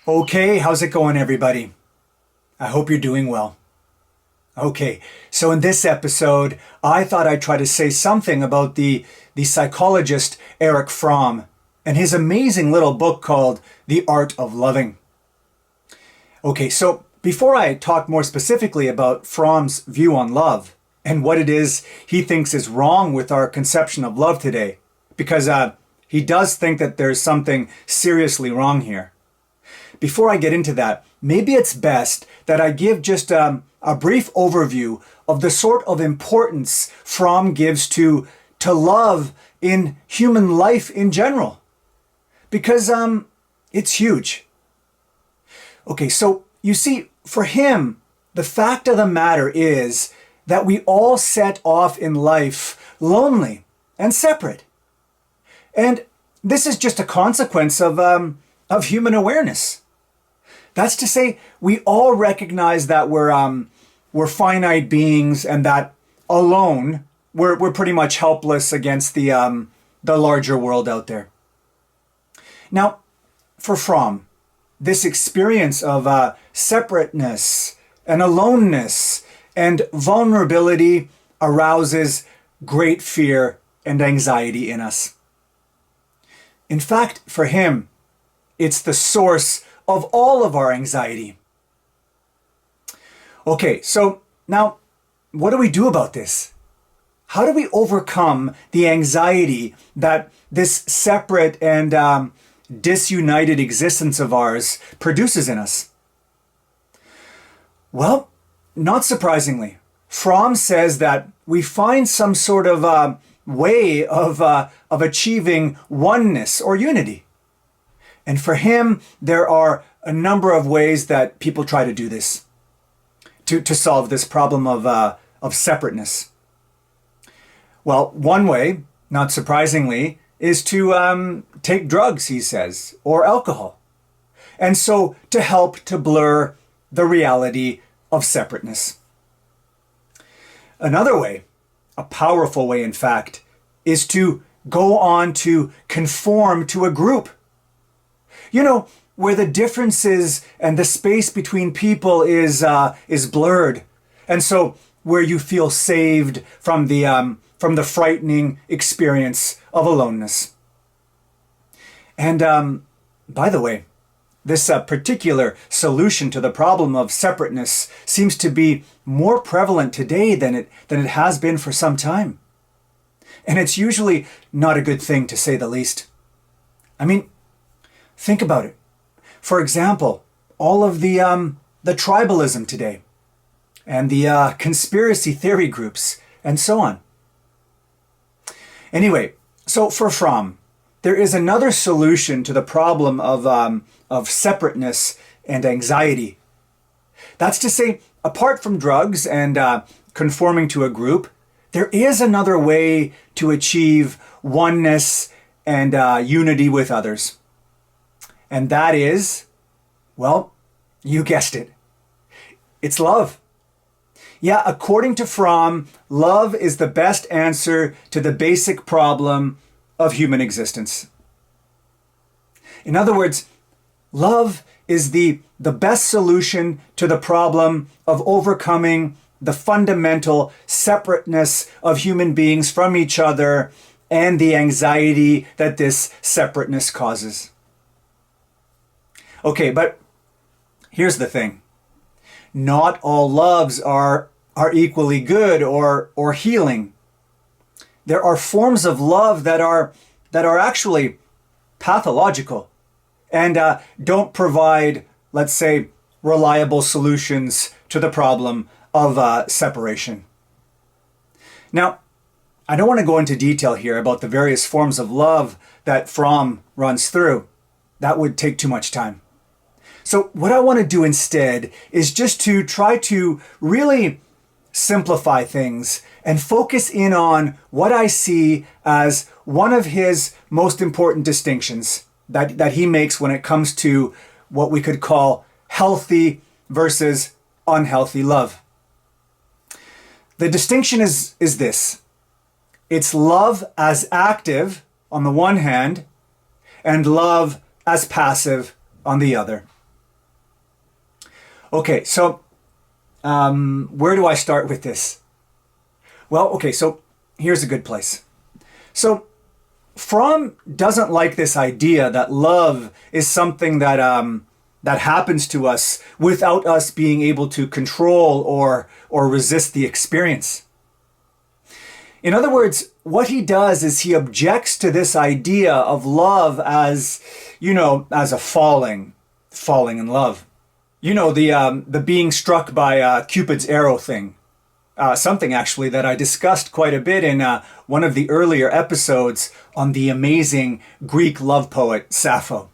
Okay, how's it going, everybody? I hope you're doing well. Okay, so in this episode, I thought I'd try to say something about the psychologist Erich Fromm and his amazing little book called The Art of Loving. Okay, so before I talk more specifically about Fromm's view on love and what it is he thinks is wrong with our conception of love today, because he does think that there's something seriously wrong here. Before I get into that, maybe it's best that I give just a brief overview of the sort of importance Fromm gives to love in human life in general. Because it's huge. Okay, so you see, for him, the fact of the matter is that we all set off in life lonely and separate. And this is just a consequence of human awareness. That's to say, we all recognize that we're finite beings and that alone we're pretty much helpless against the larger world out there. Now, for Fromm, this experience of separateness and aloneness and vulnerability arouses great fear and anxiety in us. In fact, for him, it's the source of all of our anxiety. Okay, so now, what do we do about this? How do we overcome the anxiety that this separate and disunited existence of ours produces in us? Well, not surprisingly, Fromm says that we find some sort of way of achieving oneness or unity. And for him, there are a number of ways that people try to do this, to solve this problem of separateness. Well, one way, not surprisingly, is to take drugs, he says, or alcohol. And so to help to blur the reality of separateness. Another way, a powerful way in fact, is to go on to conform to a group. You know, where the differences and the space between people is blurred. And so where you feel saved from the frightening experience of aloneness. And by the way, this particular solution to the problem of separateness seems to be more prevalent today than it has been for some time. And it's usually not a good thing, to say the least. I mean, think about it. For example, all of the tribalism today and the conspiracy theory groups and so on. Anyway, so for Fromm, there is another solution to the problem of separateness and anxiety. That's to say, apart from drugs and conforming to a group, there is another way to achieve oneness and unity with others. And that is, well, you guessed it. It's love. Yeah, according to Fromm, love is the best answer to the basic problem of human existence. In other words, love is the best solution to the problem of overcoming the fundamental separateness of human beings from each other and the anxiety that this separateness causes. Okay, but here's the thing. Not all loves are equally good or healing. There are forms of love that are actually pathological and don't provide, let's say, reliable solutions to the problem of separation. Now, I don't want to go into detail here about the various forms of love that Fromm runs through. That would take too much time. So what I want to do instead is just to try to really simplify things and focus in on what I see as one of his most important distinctions that he makes when it comes to what we could call healthy versus unhealthy love. The distinction is this. It's love as active on the one hand and love as passive on the other. Okay, so where do I start with this? Well, okay, so here's a good place. So Fromm doesn't like this idea that love is something that happens to us without us being able to control or resist the experience. In other words, what he does is he objects to this idea of love as, as a falling in love. The being struck by Cupid's arrow thing. Something actually that I discussed quite a bit in one of the earlier episodes on the amazing Greek love poet Sappho.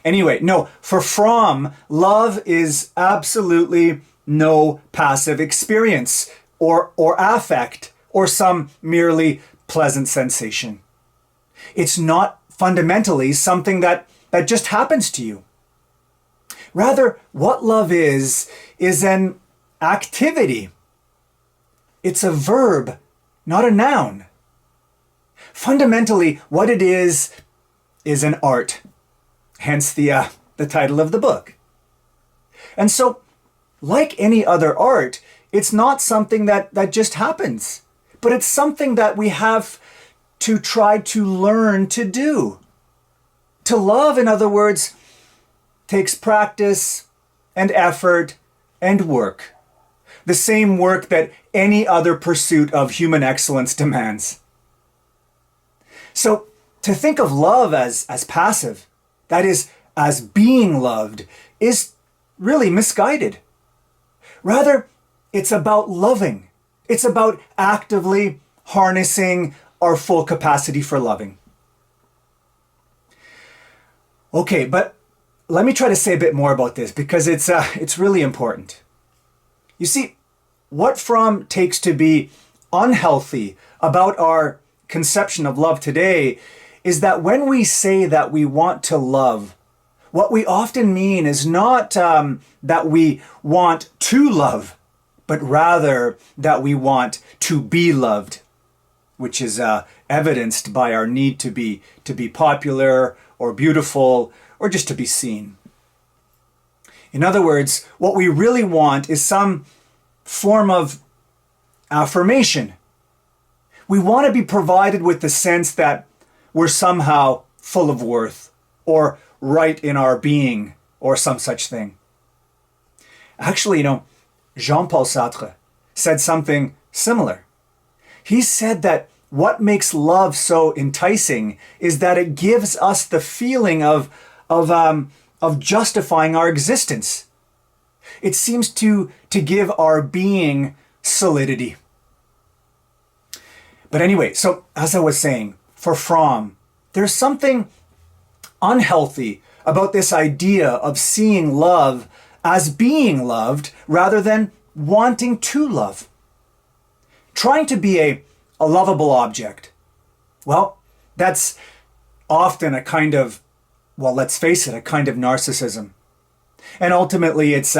Anyway, no, for Fromm, love is absolutely no passive experience or affect or some merely pleasant sensation. It's not fundamentally something that just happens to you. Rather, what love is an activity. It's a verb, not a noun. Fundamentally, what it is an art. Hence the title of the book. And so, like any other art, it's not something that just happens, but it's something that we have to try to learn to do. To love, in other words, takes practice and effort and work. The same work that any other pursuit of human excellence demands. So, to think of love as passive, that is, as being loved, is really misguided. Rather, it's about loving. It's about actively harnessing our full capacity for loving. Okay, but let me try to say a bit more about this because it's really important. You see, what Fromm takes to be unhealthy about our conception of love today is that when we say that we want to love, what we often mean is not that we want to love, but rather that we want to be loved, which is evidenced by our need to be popular or beautiful or just to be seen. In other words, what we really want is some form of affirmation. We want to be provided with the sense that we're somehow full of worth or right in our being or some such thing. Actually, Jean-Paul Sartre said something similar. He said that what makes love so enticing is that it gives us the feeling of justifying our existence. It seems to give our being solidity. But anyway, so as I was saying, for Fromm, there's something unhealthy about this idea of seeing love as being loved rather than wanting to love. Trying to be a lovable object. Well, that's often a kind of, let's face it, a kind of narcissism. And ultimately it's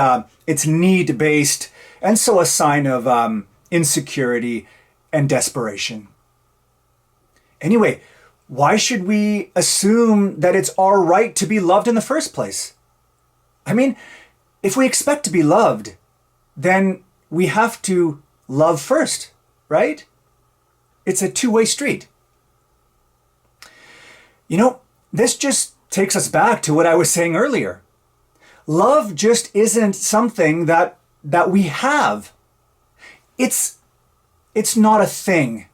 need-based and so a sign of insecurity and desperation. Anyway, why should we assume that it's our right to be loved in the first place? I mean, if we expect to be loved, then we have to love first, right? It's a two-way street. This just takes us back to what I was saying earlier. Love just isn't something that we have. It's not a thing.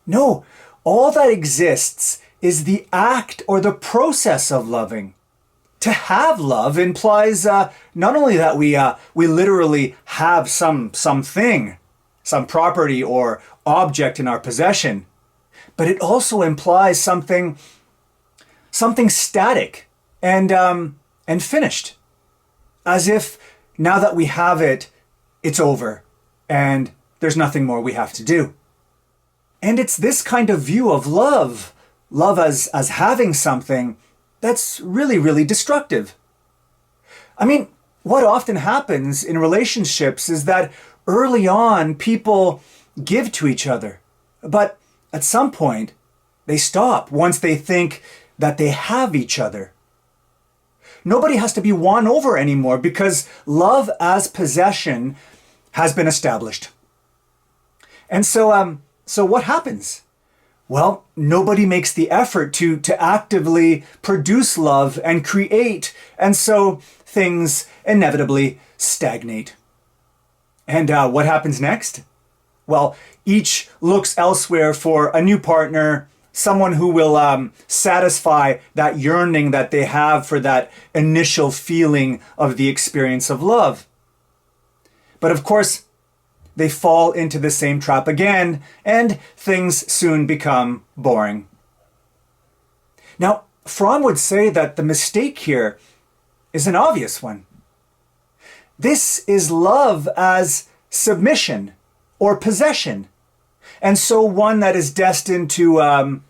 No, all that exists is the act or the process of loving. To have love implies not only that we literally have something, some property or object in our possession, but it also implies something static and finished. As if now that we have it, it's over and there's nothing more we have to do. And it's this kind of view of love as having something, that's really, really destructive. I mean, what often happens in relationships is that early on people give to each other, but at some point they stop once they think that they have each other. Nobody has to be won over anymore because love as possession has been established. And so what happens? Well, nobody makes the effort to actively produce love and create, and so things inevitably stagnate. And what happens next? Well, each looks elsewhere for a new partner, someone who will satisfy that yearning that they have for that initial feeling of the experience of love. But of course, they fall into the same trap again, and things soon become boring. Now, Fromm would say that the mistake here is an obvious one. This is love as submission or possession, and so one that is destined to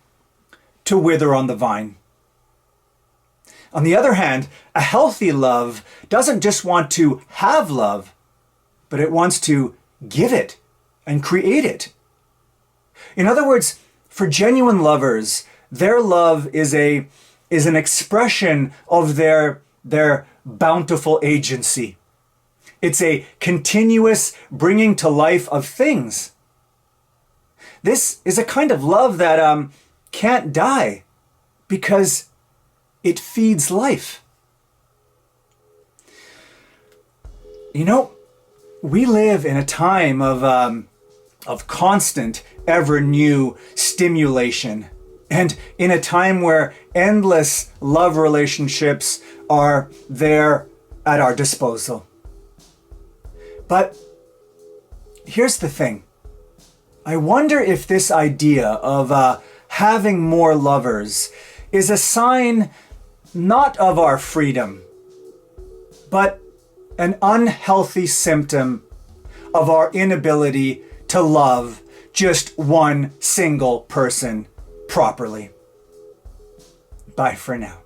wither on the vine. On the other hand, a healthy love doesn't just want to have love, but it wants to give it and create it. In other words, for genuine lovers, their love is an expression of their bountiful agency. It's a continuous bringing to life of things. This is a kind of love that can't die because it feeds life. You know, we live in a time of constant, ever new stimulation, and in a time where endless love relationships are there at our disposal. But here's the thing. I wonder if this idea of having more lovers is a sign not of our freedom, but an unhealthy symptom of our inability to love just one single person properly. Bye for now.